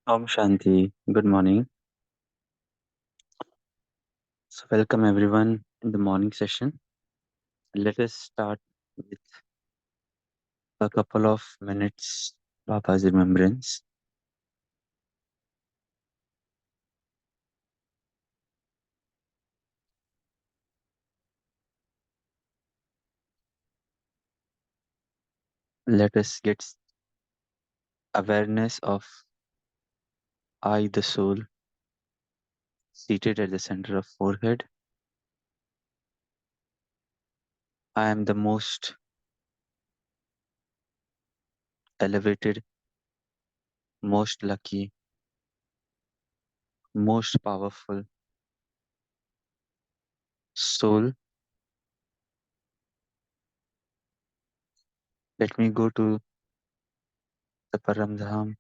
Om Shanti. Good morning. So, welcome everyone in the morning session. Let us start with a couple of minutes Baba's remembrance. Let us get awareness of I, the soul, seated at the center of forehead. I am the most elevated, most lucky, most powerful soul. Let me go to the Paramdham,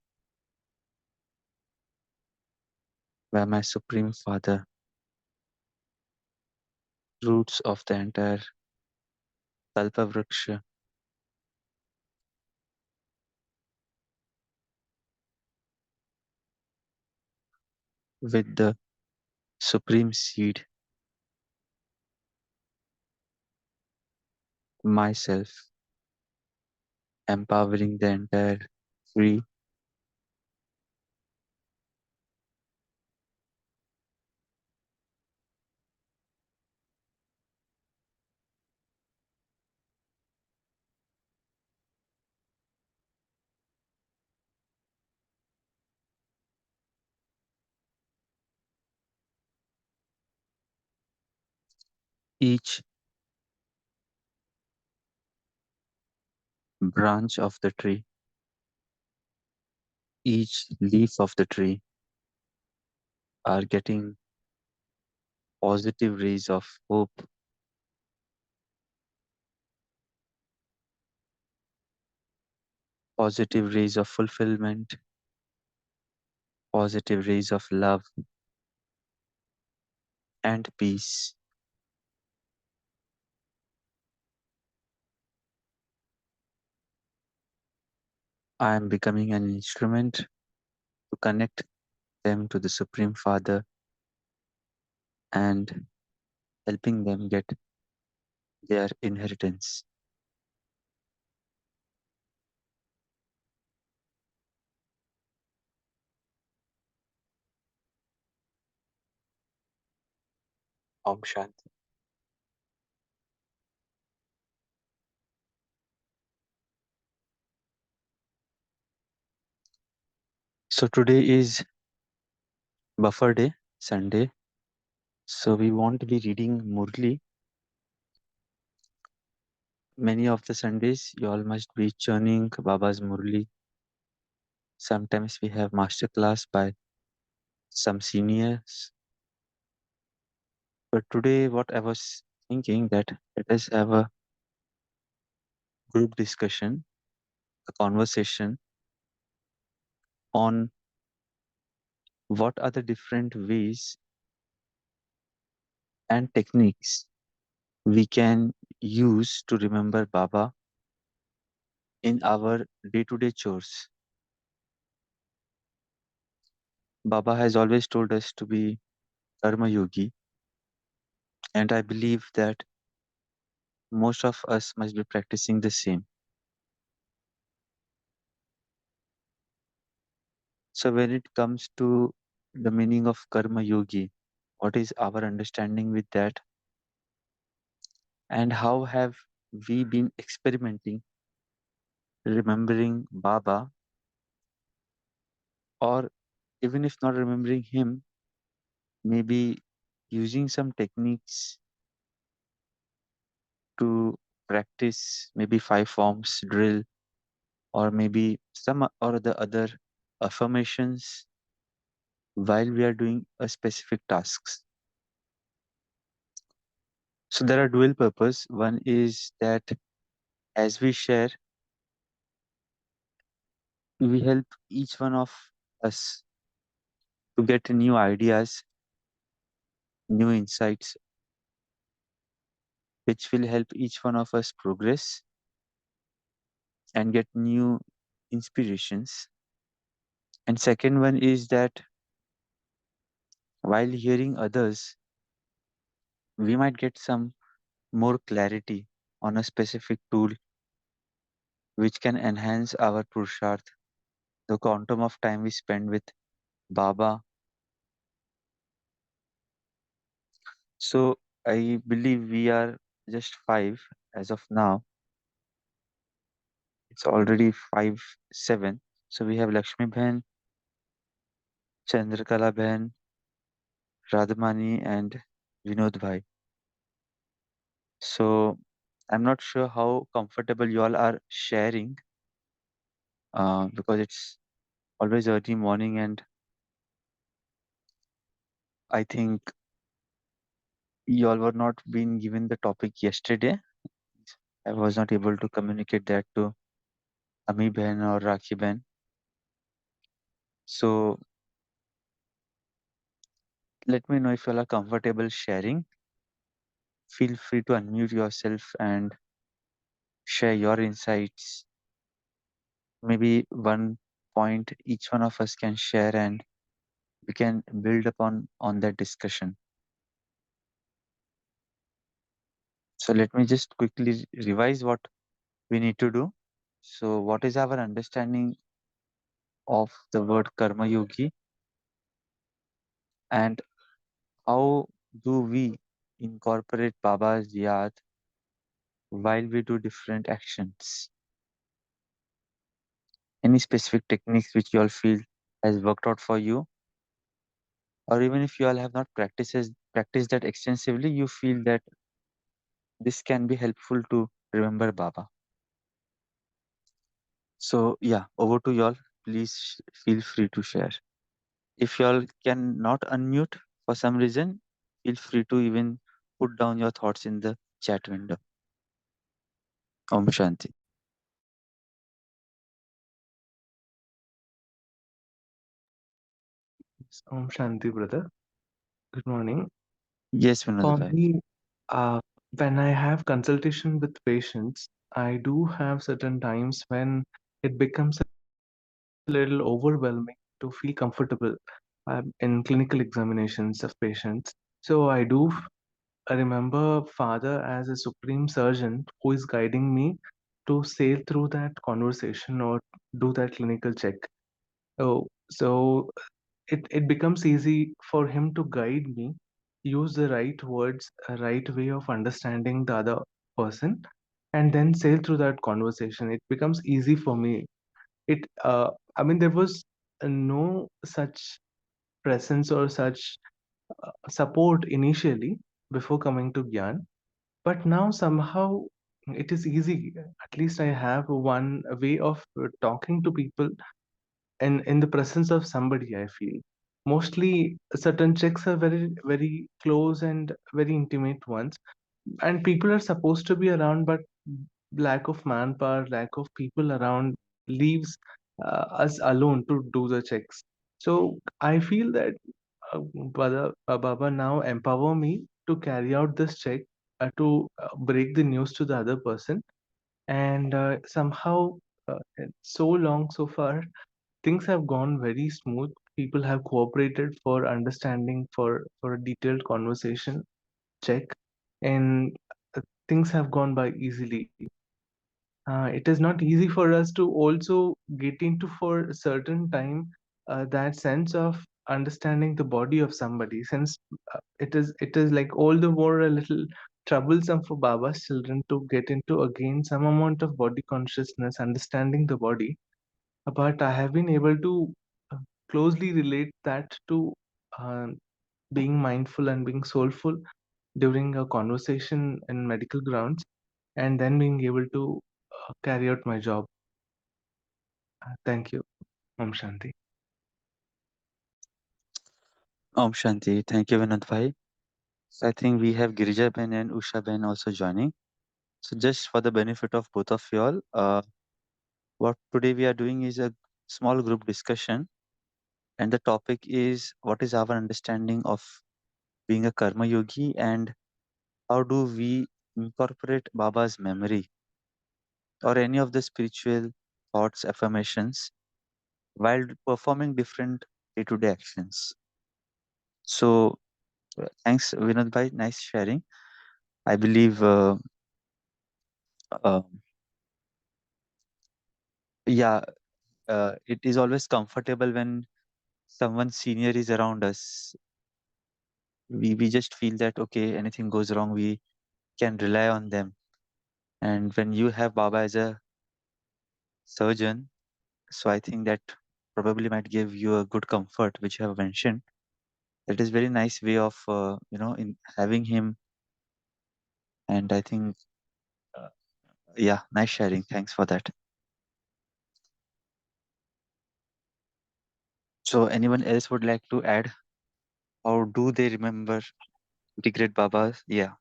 where my Supreme Father, roots of the entire Kalpavruksha, with the supreme seed, myself, empowering the entire free, each branch of the tree, each leaf of the tree are getting positive rays of hope, positive rays of fulfillment, positive rays of love and peace. I am becoming an instrument to connect them to the Supreme Father and helping them get their inheritance. Om Shanti. So today is buffer day, Sunday. So we want to be reading Murli. Many of the Sundays, you all must be churning Baba's Murli. Sometimes we have master class by some seniors. But today, what I was thinking that let us have a group discussion, a conversation on what are the different ways and techniques we can use to remember Baba in our day-to-day chores. Baba has always told us to be karma yogi, and I believe that most of us must be practicing the same. So when it comes to the meaning of karma yogi, what is our understanding with that, and how have we been experimenting remembering Baba, or even if not remembering him, maybe using some techniques to practice maybe five forms drill, or maybe some or the other affirmations while we are doing a specific tasks. So there are dual purpose. One is that as we share, we help each one of us to get new ideas, new insights, which will help each one of us progress and get new inspirations. And second one is that while hearing others, we might get some more clarity on a specific tool which can enhance our purusharth, the quantum of time we spend with Baba. So I believe we are just five as of now. It's already 5:07. So we have Lakshmi Bhen, Chandrakala Bhen, Radhamani, and Vinod Bhai. So I'm not sure how comfortable you all are sharing, because it's always early morning, and I think you all were not being given the topic yesterday. I was not able to communicate that to Ami Bhen or Rakhi Bhen. So let me know if you all are comfortable sharing. Feel free to unmute yourself and share your insights. Maybe one point each one of us can share, and we can build upon on that discussion. So let me just quickly revise what we need to do. So what is our understanding of the word karma yogi, and how do we incorporate Baba's yad while we do different actions? Any specific techniques which you all feel has worked out for you, or even if you all have not practiced that extensively, you feel that this can be helpful to remember Baba. So yeah, over to y'all. Please feel free to share. If y'all cannot unmute for some reason, feel free to even put down your thoughts in the chat window. Om Shanti. Om Shanti, brother. Good morning. Yes, Vinod For bhai. me, when I have consultation with patients, I do have certain times when it becomes a little overwhelming to feel comfortable in clinical examinations of patients. So I remember Father as a supreme surgeon who is guiding me to sail through that conversation or do that clinical check. So it becomes easy for him to guide me, use the right words, a right way of understanding the other person, and then sail through that conversation. It becomes easy for me. I mean, there was no such presence or such support initially before coming to Gyan, but now somehow it is easy. At least I have one way of talking to people in the presence of somebody. I feel mostly certain checks are very close and very intimate ones, and people are supposed to be around, but lack of manpower, lack of people around leaves us alone to do the checks. So I feel that Baba now empower me to carry out this check, to break the news to the other person, and somehow it's so long so far, things have gone very smooth. People have cooperated for understanding, for a detailed conversation check, and things have gone by easily. It is not easy for us to also get into for a certain time that sense of understanding the body of somebody, since it is like all the more a little troublesome for Baba's children to get into again some amount of body consciousness, understanding the body. But I have been able to uh, closely relate that to uh, being mindful and being soulful during a conversation in medical grounds, and then being able to carry out my job. Thank you. Om Shanti. Om Shanti. Thank you, Vinod bhai. So I think we have Girija Ben and Usha Ben also joining. So just for the benefit of both of you all, what today we are doing is a small group discussion, and the topic is what is our understanding of being a karma yogi, and how do we incorporate Baba's memory or any of the spiritual thoughts, affirmations while performing different day-to-day actions. So, thanks, Vinod bhai. Nice sharing. I believe, uh, yeah, it is always comfortable when someone senior is around us. We just feel that okay, anything goes wrong, we can rely on them. And when you have Baba as a surgeon, so I think that probably might give you a good comfort, which you have mentioned. That is very nice way of in having him. And I think, uh, yeah, nice sharing. Thanks for that. So anyone else would like to add? How do they remember the great Babas? Yeah,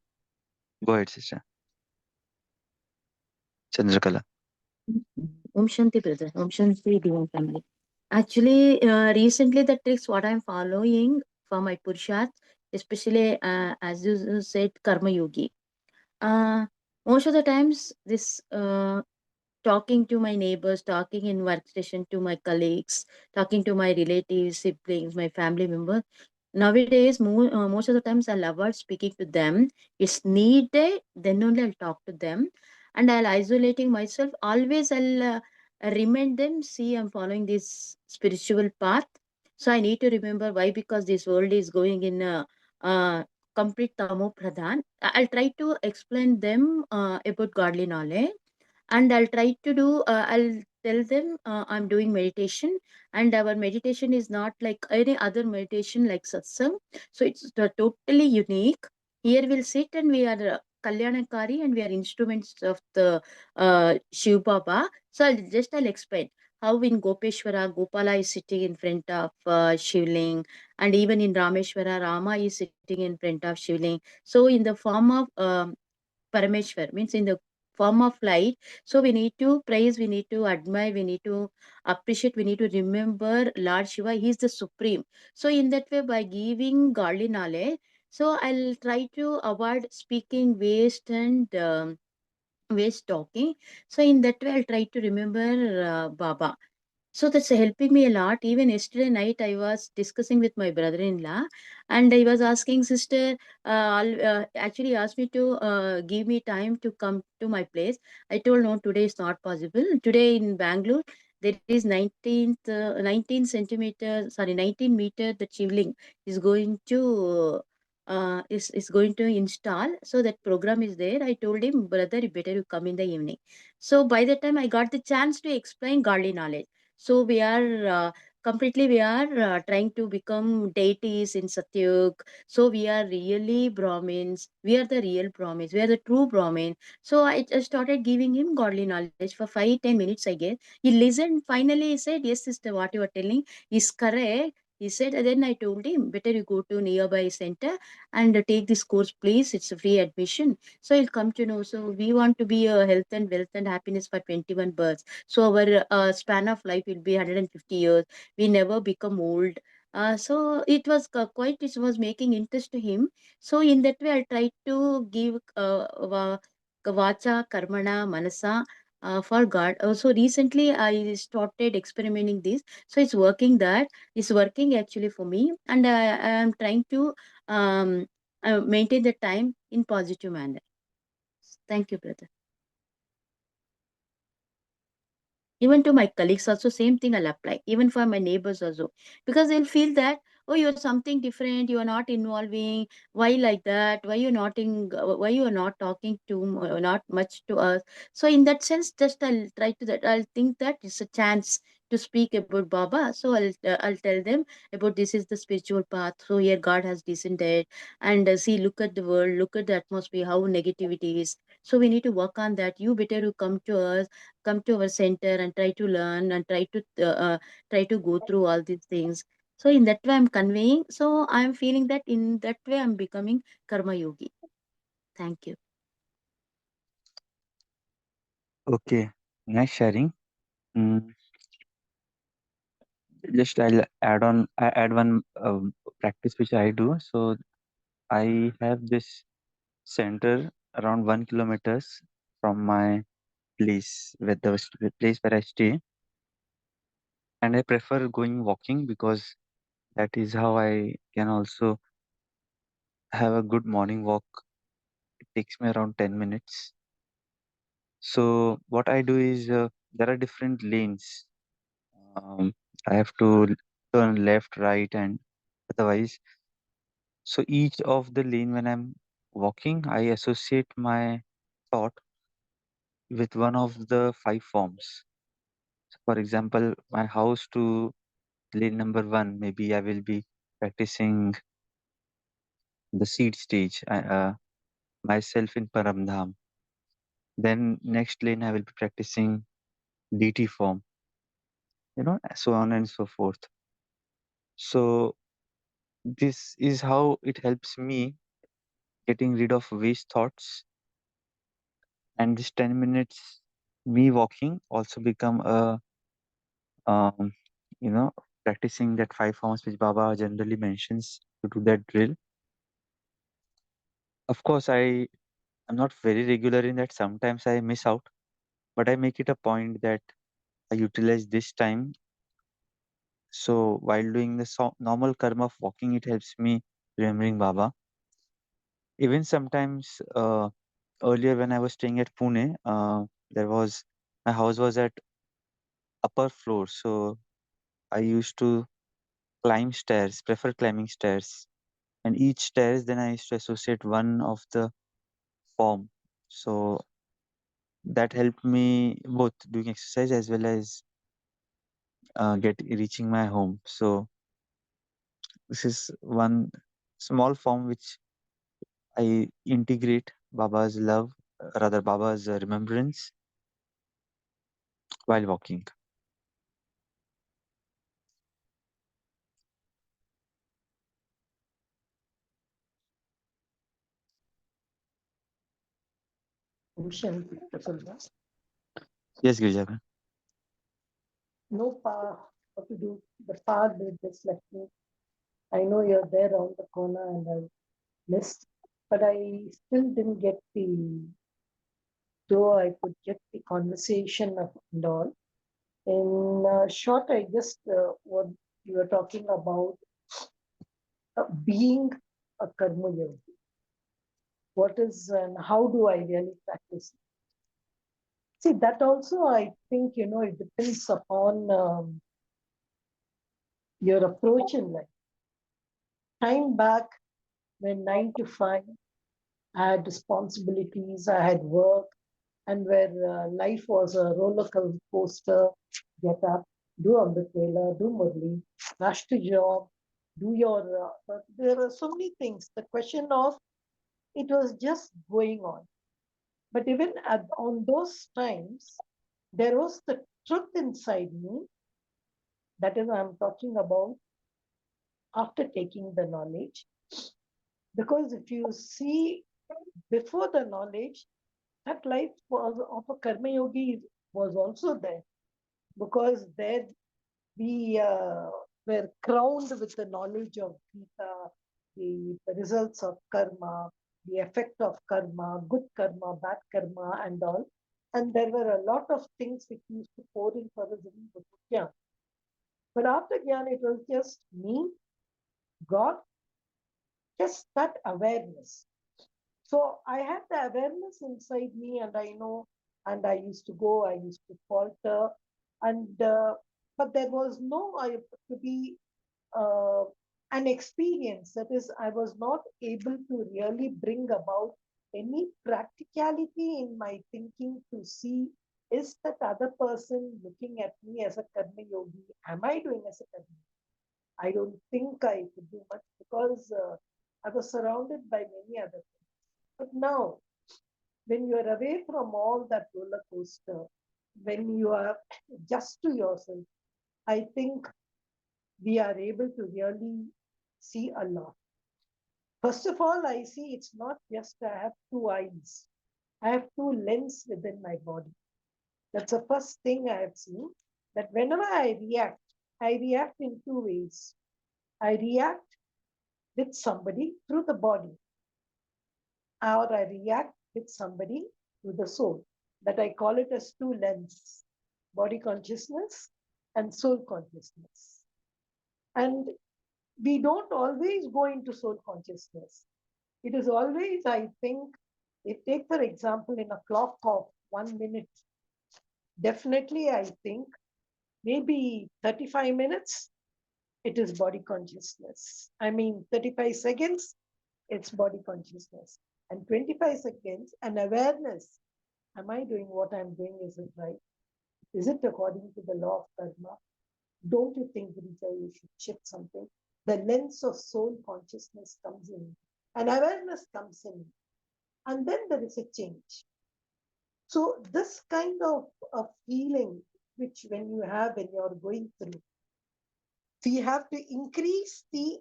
go ahead, sister Chandrakala. Om Shanti, brother. Om Shanti, divine family. Actually, recently the tricks what I'm following for my Purushat, especially as you said, Karma Yogi. Uh, Most of the times, this talking to my neighbors, talking in workstation to my colleagues, talking to my relatives, siblings, my family members. Nowadays, most of the times I'll avoid speaking to them. It's needed, then only I'll talk to them, and I'll isolating myself. Always I'll remind them. See, I'm following this spiritual path, so I need to remember why, because this world is going in a complete tamo pradhan. I'll try to explain them about godly knowledge, and I'll tell them I'm doing meditation, and our meditation is not like any other meditation like satsang. So it's totally unique. Here we'll sit and we are kalyanakari, and we are instruments of the Shiv Baba. So I'll explain how in Gopeshwara Gopala is sitting in front of Shivling, and even in Rameshwara Rama is sitting in front of Shivling. So in the form of Parameshwar, means in the form of light. So we need to praise, we need to admire, we need to appreciate, we need to remember Lord Shiva. He is the supreme. So in that way, by giving godly knowledge, so I'll try to avoid speaking waste and waste talking. So in that way, I'll try to remember Baba. So that's helping me a lot. Even yesterday night, I was discussing with my brother-in-law, and I was asking sister. Actually, asked me to give me time to come to my place. I told no, today is not possible. Today in Bangalore, there is 19 centimeter, sorry, 19 meter. The shivling is going to. Is going to install, so that program is there. I told him, brother, you better you come in the evening. So by the time I got the chance to explain godly knowledge, so we are trying to become deities in Satyug. So we are really Brahmins. We are the real Brahmins. We are the true Brahmin. So I just started giving him godly knowledge for 5-10 minutes, I guess. He listened. Finally, he said, "Yes, sister, what you are telling is correct." He said, and then I told him, better you go to nearby center and take this course, please. It's a free admission. So he'll come to know. So we want to be a health and wealth and happiness for 21 births. So our span of life will be 150 years. We never become old. So it was quite, it was making interest to him. So in that way, I tried to give vacha, karmana, manasa for God. So recently, I started experimenting this. So it's working that. It's working actually for me. And I am trying to maintain the time in positive manner. Thank you, brother. Even to my colleagues also, same thing I'll apply. Even for my neighbors also, because they'll feel that, oh, you're something different. You are not involving. Why like that? Why you're not in? Why you are not talking to not much to us? So in that sense, just I'll try to that. I'll think that it's a chance to speak about Baba. So I'll tell them about this is the spiritual path. So here God has descended, and see, look at the world, look at the atmosphere, how negativity is. So we need to work on that. You better to come to us, come to our center and try to learn and try to go through all these things. So in that way I'm conveying. So I'm feeling that in that way I'm becoming karma yogi. Thank you. Okay, nice sharing. Mm, just I add one practice which I do. So I have this center around 1 kilometers from my place where the place where I stay. And I prefer going walking because that is how I can also have a good morning walk. It takes me around 10 minutes. So what I do is there are different lanes. Um, I have to turn left, right, and otherwise. So each of the lane when I'm walking, I associate my thought with one of the five forms. So for example, my house to lane number one, maybe I will be practicing the seed stage, myself in Paramdham. Then next lane I will be practicing DT form, so on and so forth. So this is how it helps me getting rid of waste thoughts, and this 10 minutes me walking also become a um, you know practicing that five forms which Baba generally mentions to do that drill. Of course, I'm not very regular in that. Sometimes I miss out, but I make it a point that I utilize this time. So while doing the normal karma of walking, it helps me remembering Baba. Even sometimes earlier when I was staying at Pune, there was my house was at upper floor, so I used to climb stairs, prefer climbing stairs, and each stairs then I used to associate one of the form. So that helped me both doing exercise as well as get reaching my home. So this is one small form which I integrate Baba's love, rather Baba's remembrance while walking. Om Shanti, Prafulla. Yes, Girija. No pa, what to do? The father just left me. I know you're there around the corner and I missed, but I still didn't get though I could get the conversation and all. In short, I just, what you were talking about, being a karma yogi. What is and how do I really practice? See, that also I think, it depends upon your approach in life. Time back when 9 to 5, I had responsibilities, I had work, and where life was a roller coaster, get up, do Amritvela, do Murli, rush to job, do your, there are so many things. The question of it was just going on. But even on those times, there was the truth inside me. That is, I'm talking about after taking the knowledge. Because if you see before the knowledge, that life was of a karma yogi was also there, because there we were crowned with the knowledge of Gita, the results of karma, the effect of karma, good karma, bad karma, and all. And there were a lot of things which used to pour in for us in the Gyan. But after Gyan, it was just me, God, just that awareness. So I had the awareness inside me, and I know, and I used to go, I used to falter, and but there was no I to be uh, an experience. That is, I was not able to really bring about any practicality in my thinking to see, is that other person looking at me as a karma yogi? Am I doing as a karma yogi? I don't think I could do much, because I was surrounded by many other things. But now, when you are away from all that roller coaster, when you are just to yourself, I think we are able to really see a lot. First of all, I see it's not just I have two eyes, I have two lenses within my body. That's the first thing I have seen. That whenever I react in two ways. I react with somebody through the body, or I react with somebody through the soul. That I call it as two lenses, body consciousness and soul consciousness. And we don't always go into soul consciousness. It is always, I think, if take for example in a clock of 1 minute, definitely I think maybe 35 minutes, it is body consciousness. I mean, 35 seconds, it's body consciousness. And 25 seconds, an awareness. Am I doing what I'm doing? Is it right? Is it according to the law of karma? Don't you think, Rita, you should check something? The lens of soul consciousness comes in, and awareness comes in, and then there is a change. So this kind of a feeling, which when you have when you're going through, we have to increase the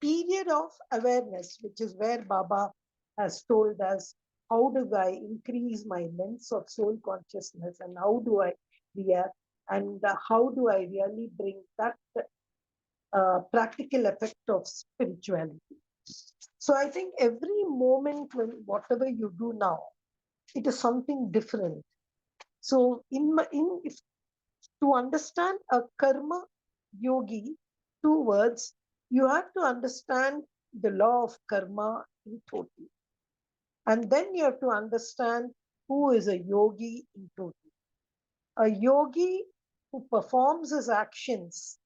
period of awareness, which is where Baba has told us, how do I increase my lens of soul consciousness and how do I react, and how do I really bring that practical effect of spirituality. So I think every moment when whatever you do now, it is something different. So if to understand a karma yogi, 2 words, you have to understand the law of karma in total. And then you have to understand who is a yogi in total. A yogi who performs his actions,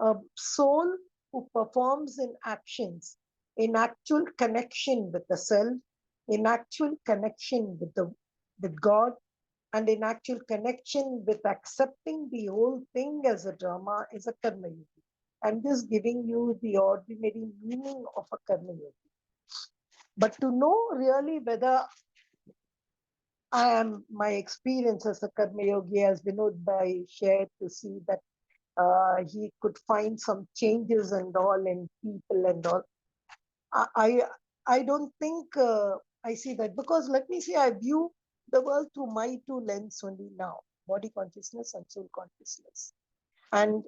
a soul who performs in actions, in actual connection with the self, in actual connection with God, and in actual connection with accepting the whole thing as a drama, is a karma yogi. I'm just giving you the ordinary meaning of a karma yogi. But to know really whether my experience as a karma yogi, as Vinod Bhai shared, to see that he could find some changes and all in people and all. I don't think I see that, because let me see, I view the world through my 2 lenses only now: body consciousness and soul consciousness. And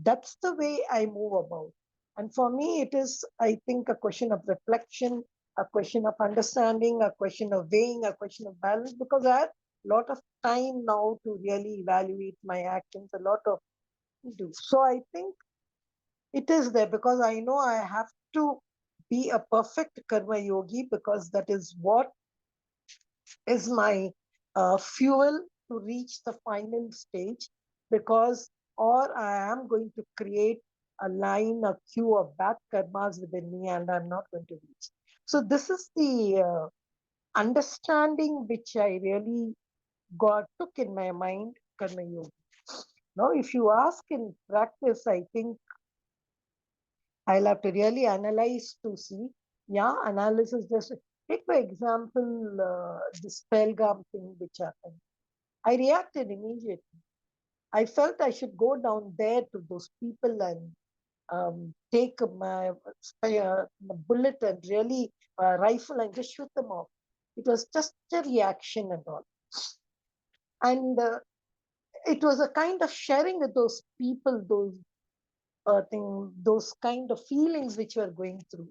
that's the way I move about. And for me, it is, I think, a question of reflection, a question of understanding, a question of weighing, a question of balance, because I have a lot of time now to really evaluate my actions, a lot of do. So I think it is there, because I know I have to be a perfect karma yogi, because that is what is my fuel to reach the final stage, because or I am going to create a line, a queue of bad karmas within me, and I'm not going to reach. So this is the understanding which I really took in my mind, karma yoga. Now, if you ask in practice, I think I'll have to really analyze to see. Yeah, analysis. Just take for example this Pelgam thing which happened. I reacted immediately. I felt I should go down there to those people and take my bullet and really rifle and just shoot them off. It was just a reaction and all. And it was a kind of sharing with those people, those kind of feelings which were going through.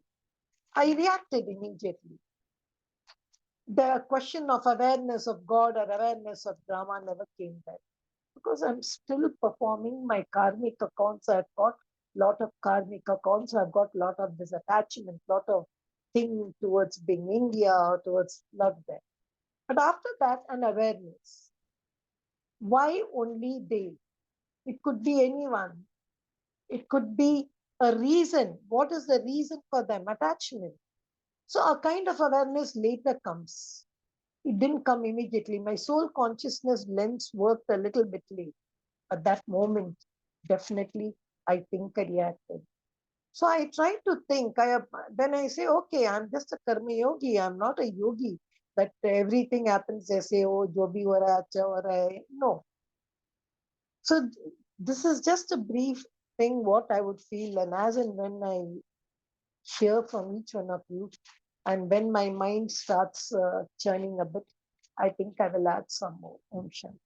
I reacted immediately. The question of awareness of God or awareness of drama never came back, because I'm still performing my karmic accounts. I've got a lot of karmic accounts. I've got a lot of disattachment, lot of thing towards being India or towards love there. But after that, an awareness. Why only they? It could be anyone. It could be a reason. What is the reason for them? Attachment. So a kind of awareness later comes. It didn't come immediately. My soul consciousness lens worked a little bit late. At that moment, definitely, I think I reacted. So I try to think. Then I say, okay, I'm just a karma yogi. I'm not a yogi. That everything happens. They say, oh, jo bhi ho raha hai, acha ho raha hai. No. So this is just a brief thing what I would feel, and as and when I hear from each one of you, and when my mind starts churning a bit, I think I will add some more. Om Shanti.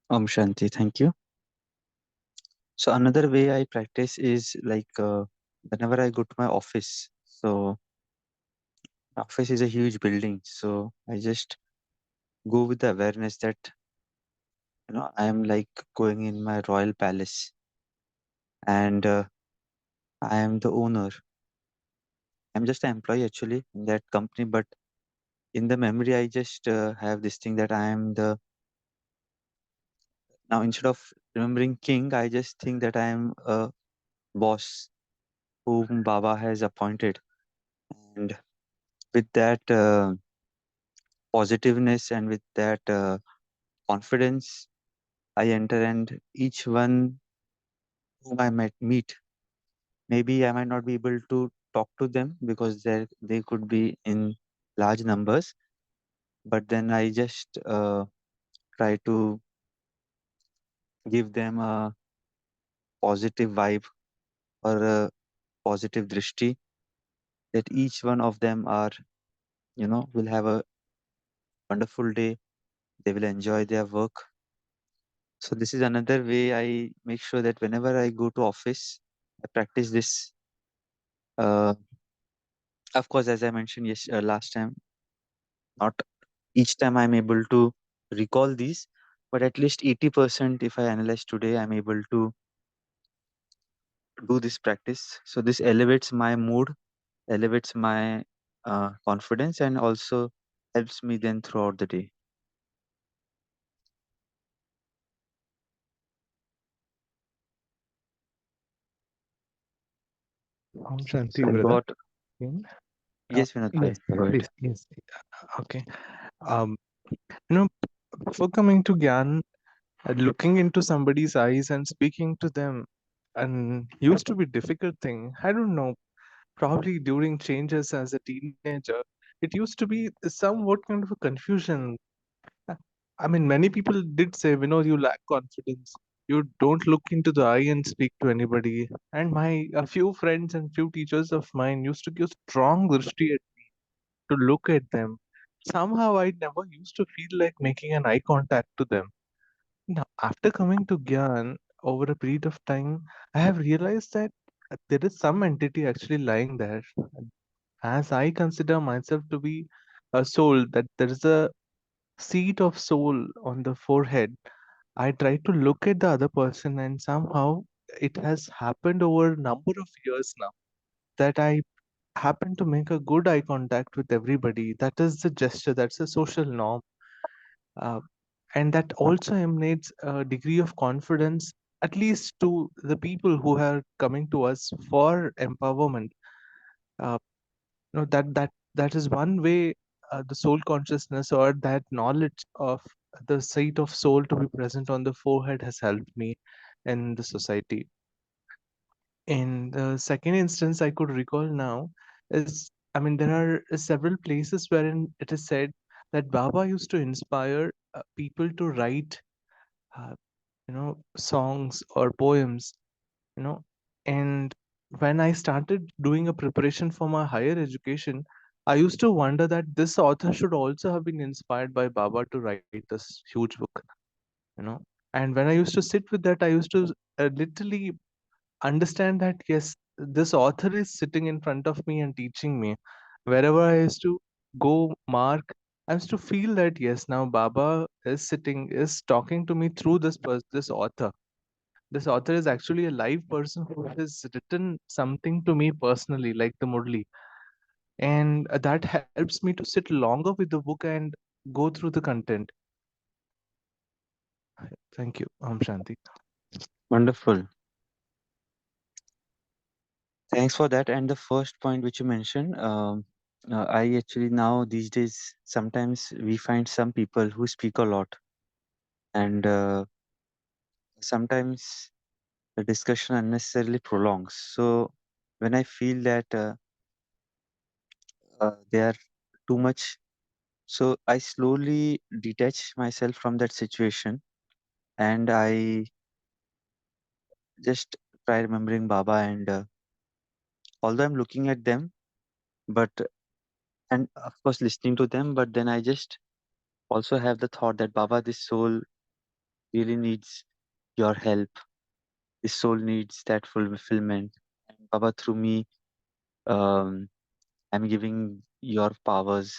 Om Shanti, thank you. So another way I practice is like whenever I go to my office. So office is a huge building, so I just go with the awareness that I am like going in my royal palace, and I am the owner. I'm just an employee actually in that company, but in the memory, I just have this thing that I am the now instead of remembering king, I just think that I am a boss whom Baba has appointed, and with that positiveness and with that confidence, I enter, and each one whom I might meet, maybe I might not be able to talk to them because they could be in large numbers, but then I just try to give them a positive vibe or a positive drishti that each one of them are, will have a wonderful day. They will enjoy their work. So this is another way I make sure that whenever I go to office, I practice this. Uh, of course, as I mentioned last time, not each time I'm able to recall these, but at least 80% if I analyze today, I'm able to do this practice. So this elevates my mood, elevates my confidence, and also helps me then throughout the day. Shanti, So I brother. got, Hmm? yes, Vinod bhai, Yes, go ahead. please, yes. Okay. Um, you know, before coming to Gyan, looking into somebody's eyes and speaking to them, and used to be difficult thing. I don't know. Probably during changes as a teenager, it used to be somewhat kind of a confusion. Uh, I mean, many people did say, Vinod, you lack confidence. You don't look into the eye and speak to anybody. And my a few friends and few teachers of mine used to give strong drishti to look at them. Somehow I never used to feel like making an eye contact to them. Now, after coming to Gyan over a period of time, I have realized that there is some entity actually lying there. As I consider myself to be a soul, that there is a seat of soul on the forehead. I try to look at the other person, and somehow it has happened over a number of years now that I happen to make a good eye contact with everybody. That is the gesture, that's a social norm. Uh, and that also emanates a degree of confidence, at least to the people who are coming to us for empowerment. Uh, that is one way the soul consciousness or that knowledge of the sight of soul to be present on the forehead has helped me in the society. In the second instance I could recall now is, I mean, there are several places wherein it is said that Baba used to inspire people to write, uh, songs or poems, you know. And when I started doing a preparation for my higher education, I used to wonder that this author should also have been inspired by Baba to write this huge book, you know. And when I used to sit with that, I used to literally understand that yes, this author is sitting in front of me and teaching me. Wherever I used to go mark, I used to feel that yes, now Baba is sitting, is talking to me through this author. This author is actually a live person who has written something to me personally, like the Murli. And that helps me to sit longer with the book and go through the content. Thank you. Shanti. Wonderful. Thanks for that. And the first point which you mentioned, I actually now these days sometimes we find some people who speak a lot, and sometimes the discussion unnecessarily prolongs. So when I feel that they are too much, so I slowly detach myself from that situation, and I just try remembering Baba, and although I'm looking at them, but and of course listening to them, but then I just also have the thought that Baba, this soul really needs your help. This soul needs that fulfillment. And Baba, through me, um, I'm giving your powers.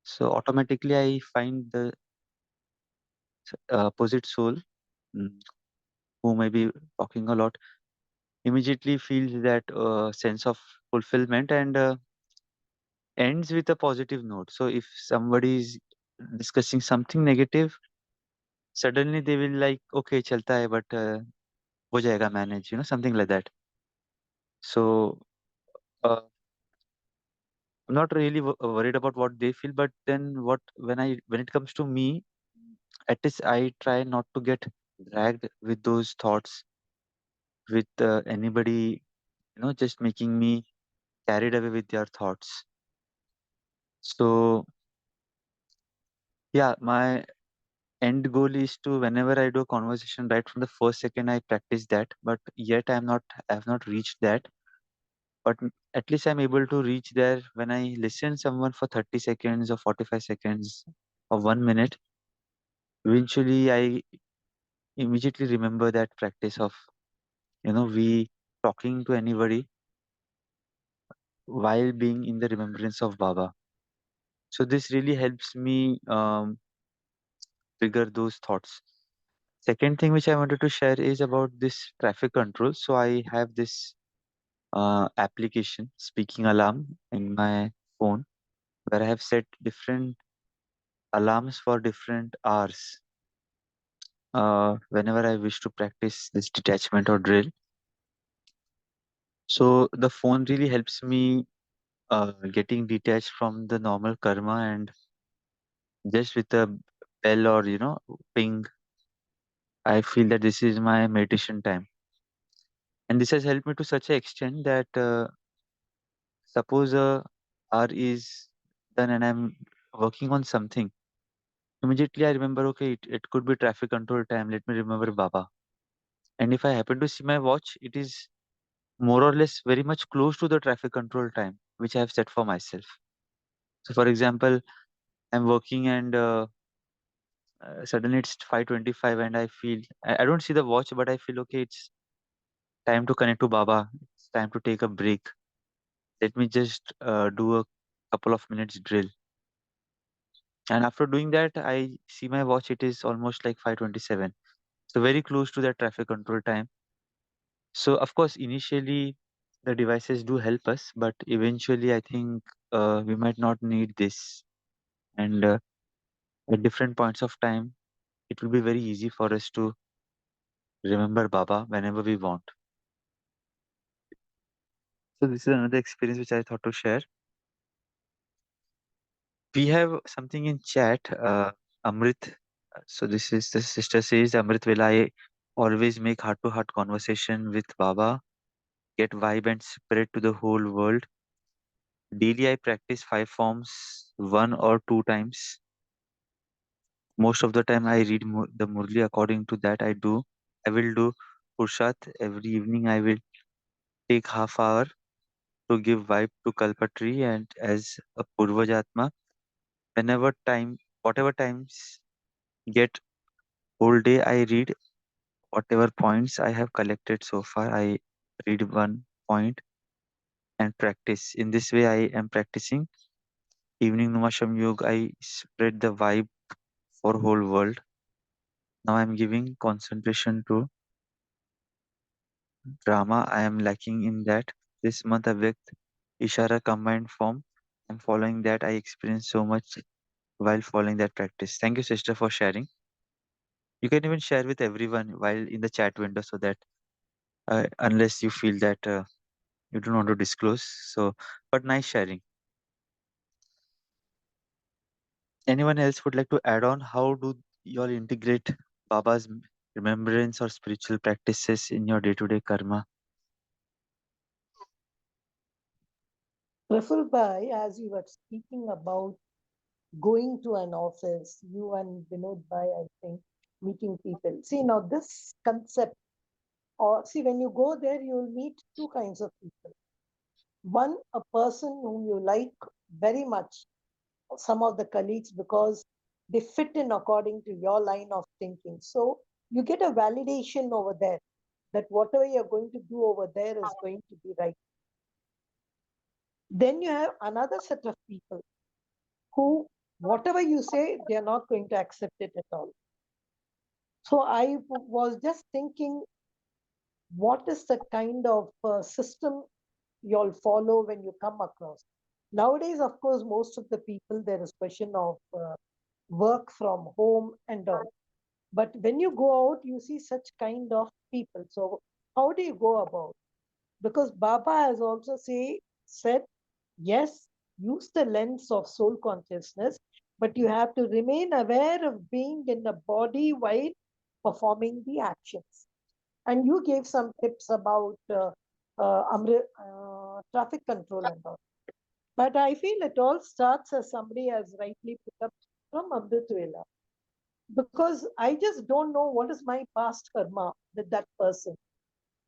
So automatically, I find the opposite soul, mm, who may be talking a lot, immediately feels that sense of fulfillment and ends with a positive note. So if somebody is discussing something negative, suddenly they will like, okay, chalta hai, but ho jayega manage, something like that. So uh, I'm not really worried about what they feel, but then when it comes to me, at least I try not to get dragged with those thoughts, with anybody, just making me carried away with their thoughts. So yeah, my end goal is to, whenever I do a conversation, right from the first second I practice that, but yet I have not reached that. But at least I'm able to reach there when I listen someone for 30 seconds or 45 seconds or 1 minute. Eventually I immediately remember that practice of, we talking to anybody while being in the remembrance of Baba. So this really helps me trigger those thoughts. Second thing which I wanted to share is about this traffic control. So I have this application, speaking alarm, in my phone, where I have set different alarms for different hours. Whenever I wish to practice this detachment or drill. So the phone really helps me getting detached from the normal karma, and just with a bell or ping, I feel that this is my meditation time. And this has helped me to such an extent that suppose a hour is done and I'm working on something, immediately I remember, okay, it could be traffic control time. Let me remember Baba. And if I happen to see my watch, it is more or less very much close to the traffic control time, which I have set for myself. So, for example, I'm working and suddenly it's 5:25 and I don't see the watch, but I feel, okay, it's time to connect to Baba. It's time to take a break. Let me just do a couple of minutes drill. And after doing that, I see my watch. It is almost like 5:27. So very close to that traffic control time. So of course, initially the devices do help us, but eventually I think we might not need this. And at different points of time, it will be very easy for us to remember Baba whenever we want. So this is another experience which I thought to share. We have something in chat, Amrit. So this is the sister says, Amrit, will I always make heart to heart conversation with Baba, get vibe and spread to the whole world. Daily I practice 5 forms 1 or 2 times. Most of the time I read the Murli. According to that I will do Purshat every evening. I will take half hour to give vibe to Kalpatri and as a Purvajatma. Whatever times get whole day, I read whatever points I have collected so far. I read one point and practice. In this way, I am practicing. Evening Numasham Yoga, I spread the vibe for whole world. Now I'm giving concentration to drama. I am lacking in that. This month, Avyakt Ishara combined form. I'm following that. I experienced so much while following that practice. Thank you, sister, for sharing. You can even share with everyone while in the chat window so that unless you feel that you don't want to disclose. So, but nice sharing. Anyone else would like to add on? How do you all integrate Baba's remembrance or spiritual practices in your day-to-day karma? Praful Bhai, as you were speaking about going to an office, you and Vinod Bhai, I think, meeting people. See, now this concept, or see, when you go there, you will meet two kinds of people. One, a person whom you like very much, some of the colleagues, because they fit in according to your line of thinking. So you get a validation over there that whatever you're going to do over there is going to be right. Then you have another set of people who, whatever you say, they're not going to accept it at all. So I was just thinking, what is the kind of system you'll follow when you come across? Nowadays, of course, most of the people, there is question of work from home and all. But when you go out, you see such kind of people. So how do you go about? Because Baba has also said, yes, use the lens of soul consciousness, but you have to remain aware of being in a body while performing the actions. And you gave some tips about traffic control and all. But I feel it all starts, as somebody has rightly put up, from Amritvela. Because I just don't know what is my past karma with that person.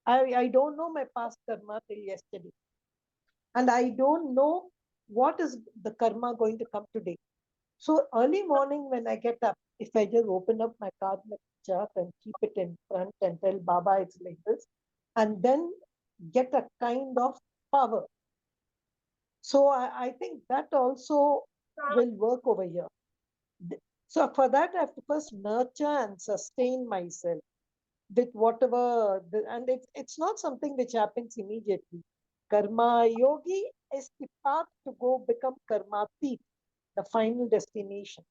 I don't know my past karma till yesterday. And I don't know what is the karma going to come today. So early morning when I get up, if I just open up my karmic chart and keep it in front and tell Baba it's like this, and then get a kind of power. So I think that also will work over here. So for that, I have to first nurture and sustain myself with whatever, and it's not something which happens immediately. Karma yogi is the path to go become karmatit, the final destination.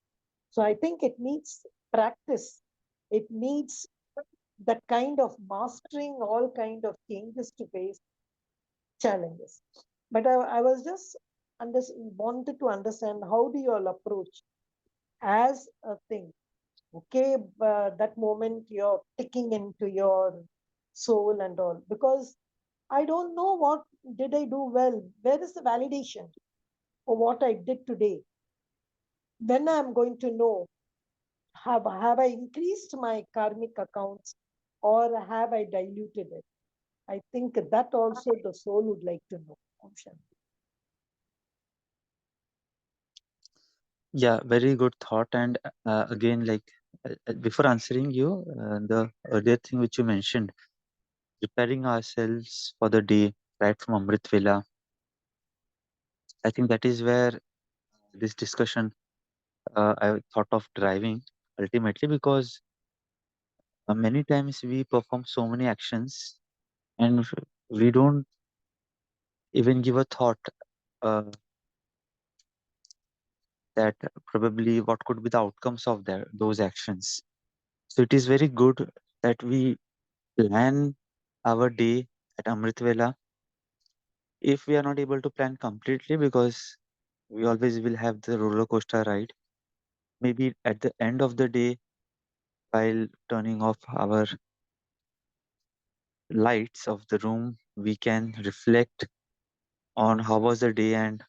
So I think it needs practice. It needs that kind of mastering all kind of changes to face challenges. But I was just wanted to understand, how do you all approach as a thing? Okay, that moment you're ticking into your soul and all, because I don't know what did I do well. Where is the validation for what I did today? When I'm going to know, have I increased my karmic accounts or have I diluted it? I think that also the soul would like to know. Om Shanti. Yeah, very good thought. And again, like before answering you, the earlier thing which you mentioned, preparing ourselves for the day right from Amrit Vela, I think that is where this discussion I thought of driving ultimately, because many times we perform so many actions and we don't even give a thought uh, that probably what could be the outcomes of those actions. So it is very good that we plan our day at Amrit Vela. If we are not able to plan completely, because we always will have the roller coaster ride, maybe at the end of the day, while turning off our lights of the room, we can reflect on how was the day and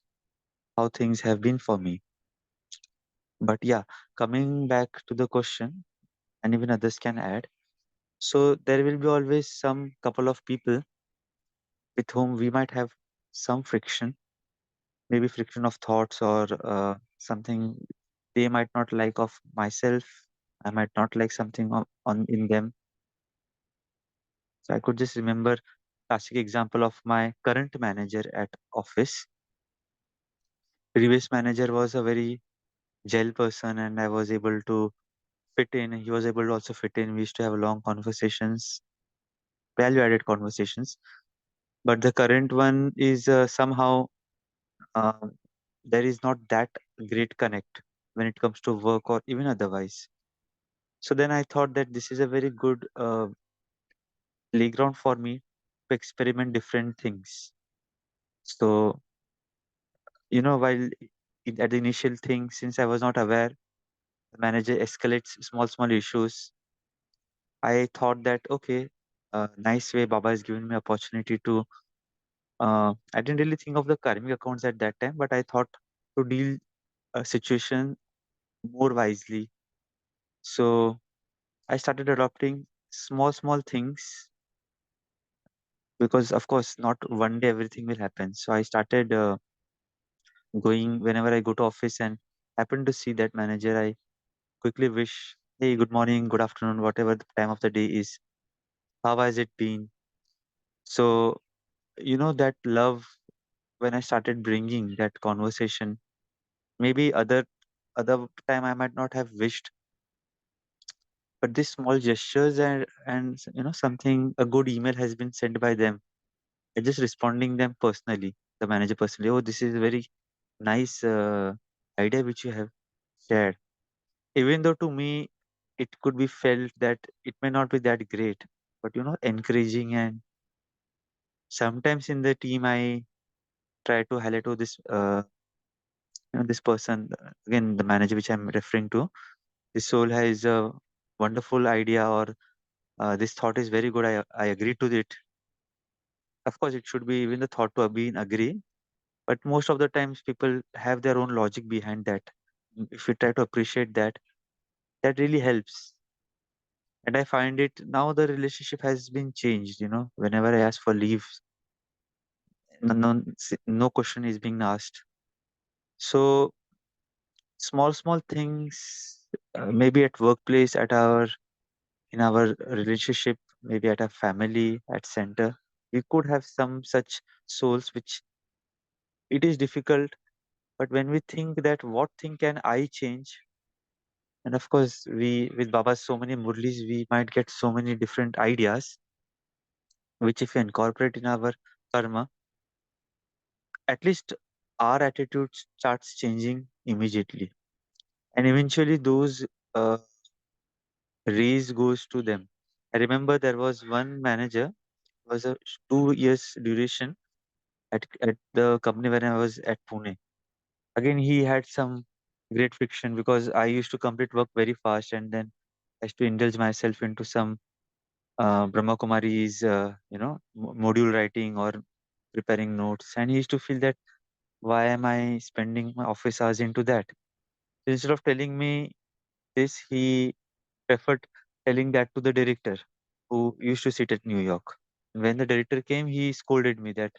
how things have been for me. But yeah, coming back to the question, and even others can add. So there will be always some couple of people with whom we might have some friction, maybe friction of thoughts or something they might not like of myself. I might not like something on in them. So I could just remember classic example of my current manager at office. Previous manager was a very gel person, and I was able to fit in. He was able to also fit in. We used to have long conversations, value added conversations. But the current one is somehow uh, there is not that great connect when it comes to work or even otherwise. So then I thought that this is a very good playground for me to experiment different things. So, while at the initial thing, since I was not aware, the manager escalates small issues. I thought that, okay, nice way Baba has given me opportunity to. I didn't really think of the karmic accounts at that time, but I thought to deal a situation more wisely. So I started adopting small things, because, of course, not one day everything will happen. So I started going whenever I go to office and happen to see that manager. I quickly wish, hey, good morning, good afternoon, whatever the time of the day is. How has it been? So, that love, when I started bringing that conversation, maybe other time I might not have wished but these small gestures and something, a good email has been sent by them, and just responding them personally, the manager personally, oh, this is a very nice idea which you have shared. Even though to me it could be felt that it may not be that great, but encouraging. And sometimes in the team I try to highlight, oh, this this person, again the manager which I'm referring to, this soul has a wonderful idea, or this thought is very good, I agree to it. Of course it should be even the thought to be in agree, but most of the times people have their own logic behind that. If we try to appreciate that, that really helps. And I find it now the relationship has been changed. Whenever I ask for leave, no question is being asked. So small things, maybe at workplace, at our in our relationship, maybe at a family, at center, we could have some such souls which it is difficult. But when we think that what thing can I change, and of course we with Baba's so many murlis, we might get so many different ideas, which if we incorporate in our karma, at least our attitude starts changing immediately, and eventually those uh, raise goes to them. I remember there was one manager, was a 2 years duration at the company when I was at Pune. Again, he had some great friction because I used to complete work very fast, and then I used to indulge myself into some Brahma Kumaris, module writing or preparing notes. And he used to feel that why am I spending my office hours into that? Instead of telling me this, he preferred telling that to the director who used to sit at New York. When the director came, he scolded me that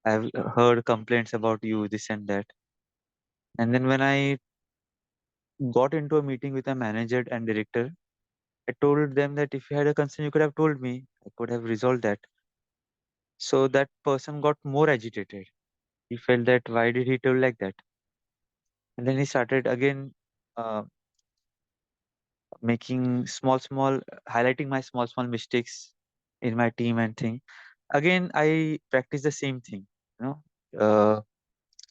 I've heard complaints about you, this and that. And then when I got into a meeting with a manager and director, I told them that if you had a concern, you could have told me. I could have resolved that. So that person got more agitated. He felt that why did he tell like that? And then he started again uh, making highlighting my small mistakes in my team and thing. Again, I practice the same thing. You know, I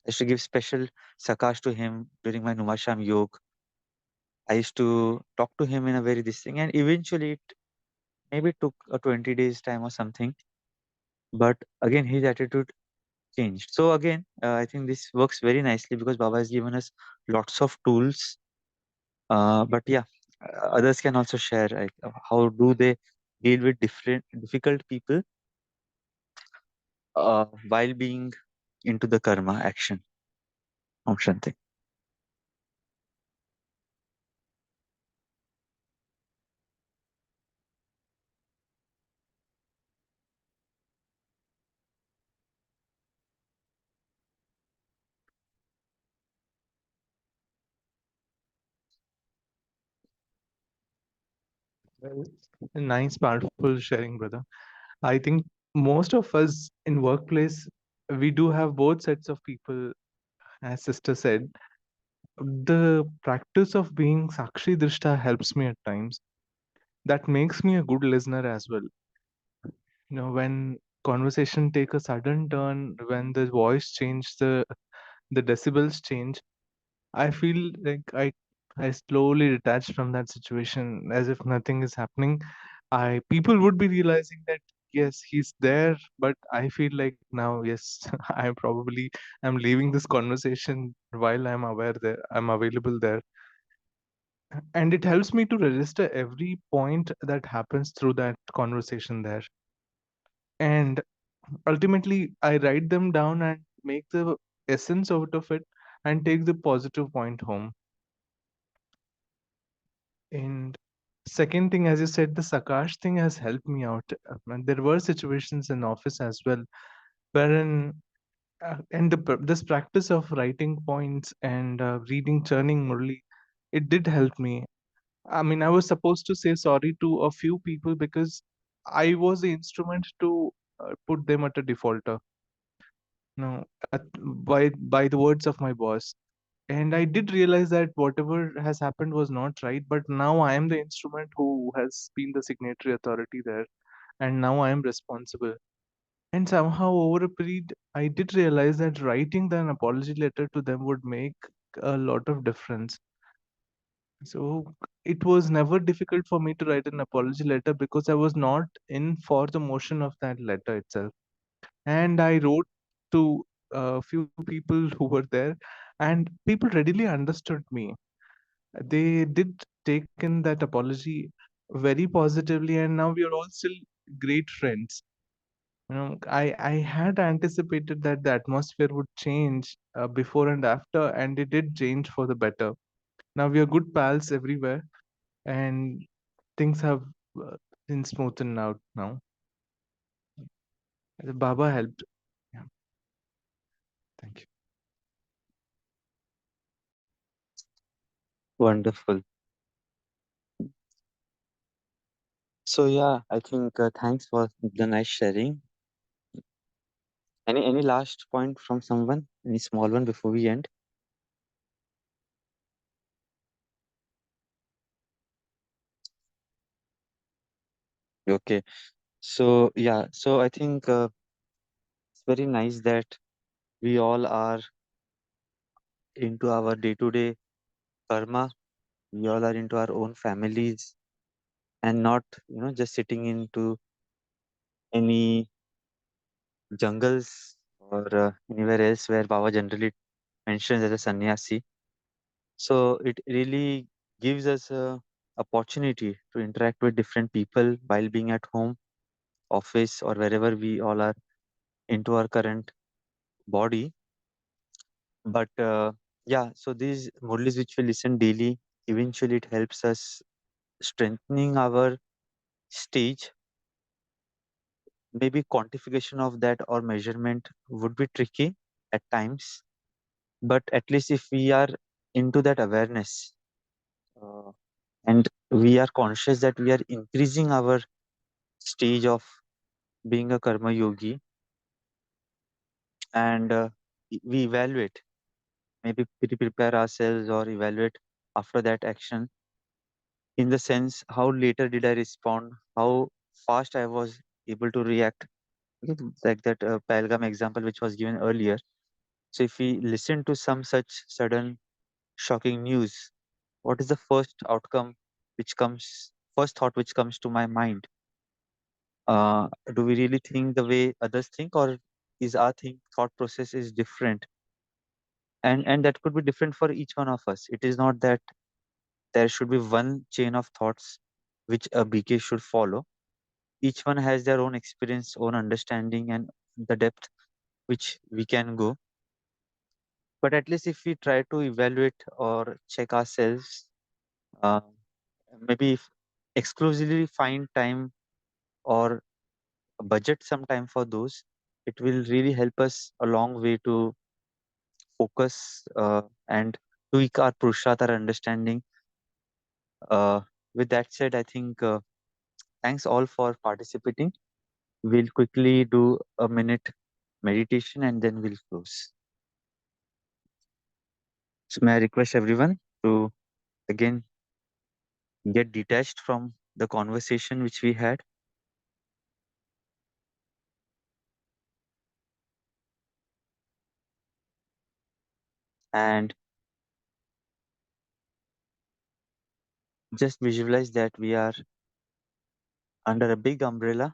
used to give special sakash to him during my Numasham Yog. I used to talk to him in a very this thing, and eventually it maybe took a 20 days time or something. But again, his attitude changed. So again, I think this works very nicely because Baba has given us lots of tools. But yeah, others can also share, like, how do they deal with different difficult people while being into the karma action. Om Shanti. Well, nice, powerful sharing, brother. I think most of us in workplace, we do have both sets of people, as sister said. The practice of being Sakshi Drishta helps me at times. That makes me a good listener as well. When conversation take a sudden turn, when the voice change, the decibels change, I feel like I slowly detach from that situation as if nothing is happening. I People would be realizing that yes, he's there, but I feel like now, yes, I'm leaving this conversation while I'm aware there, I'm available there. And it helps me to register every point that happens through that conversation there. And ultimately I write them down and make the essence out of it and take the positive point home. And second thing, as you said, the Sakash thing has helped me out. And there were situations in office as well wherein and this practice of writing points and reading churning Murli, it did help me. I mean, I was supposed to say sorry to a few people because I was the instrument to put them at a defaulter. No, by the words of my boss. And I did realize that whatever has happened was not right, but now I am the instrument who has been the signatory authority there, and now I am responsible. And somehow, over a period, I did realize that writing an apology letter to them would make a lot of difference. So it was never difficult for me to write an apology letter because I was not in for the motion of that letter itself. And I wrote to a few people who were there, and people readily understood me. They did take in that apology very positively, and now we are all still great friends. I had anticipated that the atmosphere would change before and after, and it did change for the better. Now we are good pals everywhere, and things have uh, been smoothened out now. Baba helped. Yeah, thank you. Wonderful. So yeah, I think thanks for the nice sharing. Any last point from someone? Any small one before we end? Okay. So yeah, so I think it's very nice that we all are into our day-to-day karma. We all are into our own families and not, just sitting into any jungles or anywhere else where Baba generally mentions as a sannyasi. So it really gives us a opportunity to interact with different people while being at home, office, or wherever we all are into our current body. But yeah, so these murlis which we listen daily, eventually it helps us strengthening our stage. Maybe quantification of that or measurement would be tricky at times, but at least if we are into that awareness, uh, and we are conscious that we are increasing our stage of being a karma yogi, and we evaluate, maybe prepare ourselves or evaluate after that action, in the sense how later did I respond, how fast I was able to react. Okay, like that Pahalgam example which was given earlier. So if we listen to some such sudden shocking news, what is the first outcome which comes, first thought which comes to my mind? Do we really think the way others think, or is our thought process is different? And that could be different for each one of us. It is not that there should be one chain of thoughts which a BK should follow. Each one has their own experience, own understanding, and the depth which we can go. But at least if we try to evaluate or check ourselves, uh, maybe if exclusively find time or budget some time for those, it will really help us a long way to focus and tweak our purusharth, our understanding. Uh, with that said, I think thanks all for participating. We'll quickly do a minute meditation and then we'll close. So may I request everyone to again get detached from the conversation which we had, and just visualize that we are under a big umbrella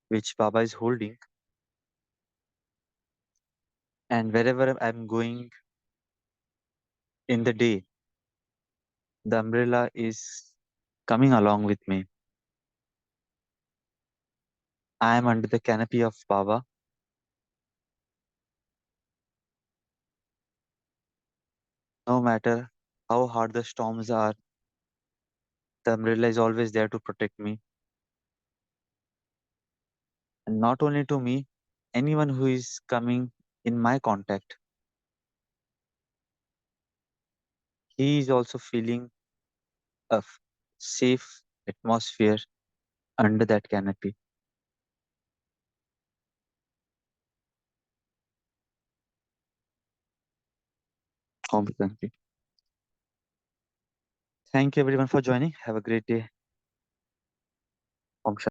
which Baba is holding, and wherever I'm going in the day, the umbrella is coming along with me. I am under the canopy of Baba. No matter how hard the storms are, the umbrella is always there to protect me. And not only to me, anyone who is coming in my contact, he is also feeling a safe atmosphere under that canopy. Om Shanti. Thank you everyone for joining. Have a great day. Om Shanti.